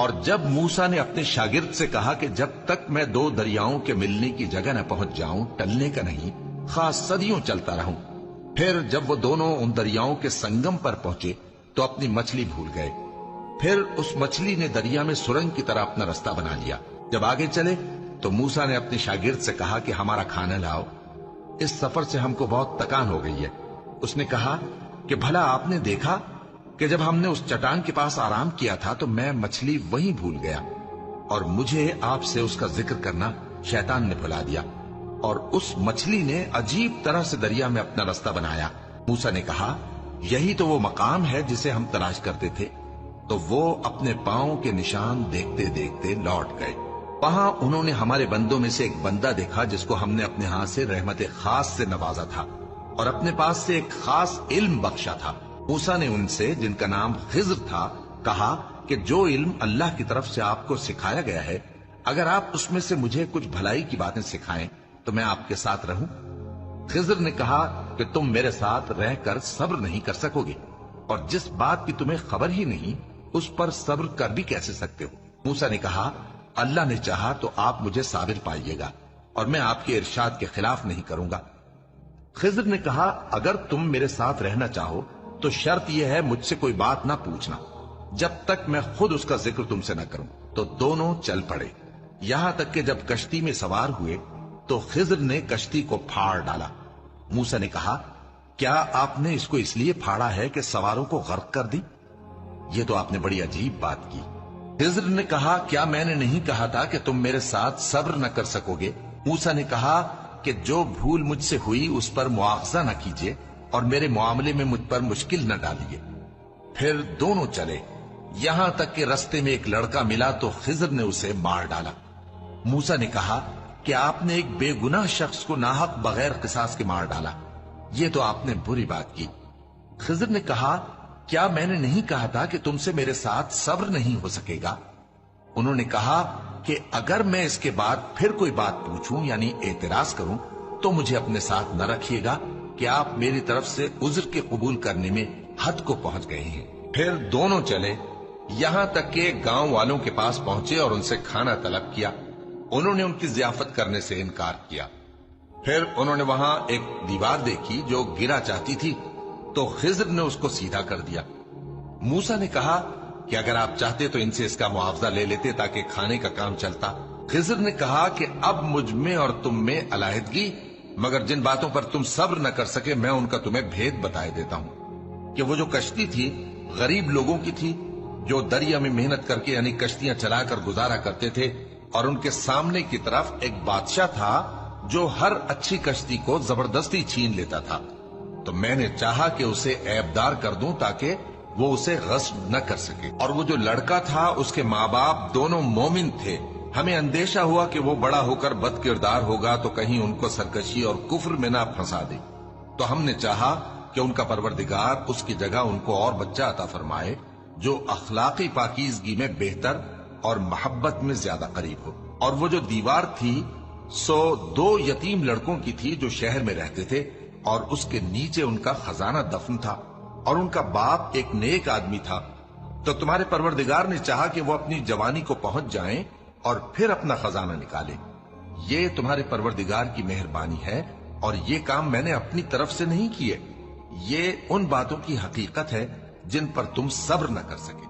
اور جب موسیٰ نے اپنے شاگرد سے کہا کہ جب تک میں دو دریاؤں کے ملنے کی جگہ نہ پہنچ جاؤں ٹلنے کا نہیں، خاص صدیوں چلتا رہوں، پھر جب وہ دونوں ان دریاؤں کے سنگم پر پہنچے تو اپنی مچھلی بھول گئے۔ پھر اس مچھلی نے دریا میں سرنگ کی طرح اپنا رستہ بنا لیا۔ جب آگے چلے تو موسیٰ نے اپنے شاگرد سے کہا کہ ہمارا کھانا لاؤ، اس سفر سے ہم کو بہت تکان ہو گئی ہے۔ اس نے کہا کہ بھلا آپ نے دیکھا کہ جب ہم نے اس چٹان کے پاس آرام کیا تھا تو میں مچھلی وہیں بھول گیا، اور مجھے آپ سے اس کا ذکر کرنا شیطان نے بھلا دیا، اور اس مچھلی نے عجیب طرح سے دریا میں اپنا رستہ بنایا۔ موسیٰ نے کہا یہی تو وہ مقام ہے جسے ہم تلاش کرتے تھے۔ تو وہ اپنے پاؤں کے نشان دیکھتے دیکھتے لوٹ گئے۔ وہاں انہوں نے ہمارے بندوں میں سے ایک بندہ دیکھا جس کو ہم نے اپنے ہاتھ سے رحمت خاص سے نوازا تھا اور اپنے پاس سے ایک خاص علم بخشا تھا۔ موسیٰ نے ان سے جن کا نام خضر تھا کہا کہ جو علم اللہ کی طرف سے آپ کو سکھایا گیا ہے، اگر آپ اس میں سے مجھے کچھ بھلائی کی باتیں سکھائیں تو میں آپ کے ساتھ رہوں۔ خضر نے کہا کہ تم میرے ساتھ رہ کر صبر نہیں کر سکو گے، اور جس بات کی تمہیں خبر ہی نہیں اس پر صبر کر بھی کیسے سکتے ہو؟ موسیٰ نے کہا اللہ نے چاہا تو آپ مجھے صابر پائیے گا، اور میں آپ کے ارشاد کے خلاف نہیں کروں گا۔ خضر نے کہا اگر تم میرے ساتھ رہنا چاہو تو شرط یہ ہے مجھ سے کوئی بات نہ پوچھنا جب تک میں خود اس کا ذکر تم سے نہ کروں۔ تو دونوں چل پڑے، یہاں تک کہ جب کشتی میں سوار ہوئے تو خضر نے کشتی کو پھاڑ ڈالا۔ موسیٰ نے کہا کیا آپ نے اس کو اس لیے پھاڑا ہے کہ سواروں کو غرق کر دی؟ یہ تو آپ نے بڑی عجیب بات کی۔ خضر نے کہا کیا میں نے نہیں کہا تھا کہ تم میرے ساتھ صبر نہ کر سکو گے؟ موسیٰ نے کہا کہ جو بھول مجھ سے ہوئی اس پر مواخذہ نہ کیجیے اور میرے معاملے میں مجھ پر مشکل نہ ڈالیے۔ پھر دونوں چلے، یہاں تک کہ رستے میں ایک لڑکا ملا تو خضر نے اسے مار ڈالا۔ موسیٰ نے کہا کہ آپ نے ایک بے گناہ شخص کو ناحق بغیر قصاص کے مار ڈالا، یہ تو آپ نے بری بات کی۔ خضر نے کہا کیا میں نے نہیں کہا تھا کہ تم سے میرے ساتھ صبر نہیں ہو سکے گا؟ انہوں نے کہا کہ اگر میں اس کے بعد پھر کوئی بات پوچھوں یعنی اعتراض کروں تو مجھے اپنے ساتھ نہ رکھیے گا کہ آپ میری طرف سے عذر کے قبول کرنے میں حد کو پہنچ گئے ہیں۔ پھر دونوں چلے، یہاں تک کہ گاؤں والوں کے پاس پہنچے اور ان سے کھانا طلب کیا۔ انہوں نے ان کی ضیافت کرنے سے انکار کیا۔ پھر انہوں نے وہاں ایک دیوار دیکھی جو گرا چاہتی تھی تو خضر نے اس کو سیدھا کر دیا۔ موسیٰ نے کہا کہ اگر آپ چاہتے تو ان سے اس کا معاوضہ لے لیتے تاکہ کھانے کا کام چلتا۔ خضر نے کہا کہ اب مجھ میں اور تم میں علیحدگی، مگر جن باتوں پر تم صبر نہ کر سکے میں ان کا تمہیں بھید بتائے دیتا ہوں کہ وہ جو کشتی تھی غریب لوگوں کی تھی جو دریا میں محنت کر کے یعنی کشتیاں چلا کر گزارا کرتے تھے، اور ان کے سامنے کی طرف ایک بادشاہ تھا جو ہر اچھی کشتی کو زبردستی چھین لیتا تھا۔ تو میں نے چاہا کہ اسے عیبدار کر دوں تاکہ وہ اسے غصب نہ کر سکے۔ اور وہ جو لڑکا تھا اس کے ماں باپ دونوں مومن تھے۔ ہمیں اندیشہ ہوا کہ وہ بڑا ہو کر بد کردار ہوگا تو کہیں ان کو سرکشی اور کفر میں نہ پھنسا دے، تو ہم نے چاہا کہ ان کا پروردگار اس کی جگہ ان کو اور بچہ عطا فرمائے جو اخلاقی پاکیزگی میں بہتر اور محبت میں زیادہ قریب ہو۔ اور وہ جو دیوار تھی سو 2 یتیم لڑکوں کی تھی جو شہر میں رہتے تھے، اور اس کے نیچے ان کا خزانہ دفن تھا، اور ان کا باپ ایک نیک آدمی تھا۔ تو تمہارے پروردگار نے چاہا کہ وہ اپنی جوانی کو پہنچ جائیں اور پھر اپنا خزانہ نکالے۔ یہ تمہارے پروردگار کی مہربانی ہے، اور یہ کام میں نے اپنی طرف سے نہیں کیے۔ یہ ان باتوں کی حقیقت ہے جن پر تم صبر نہ کر سکے۔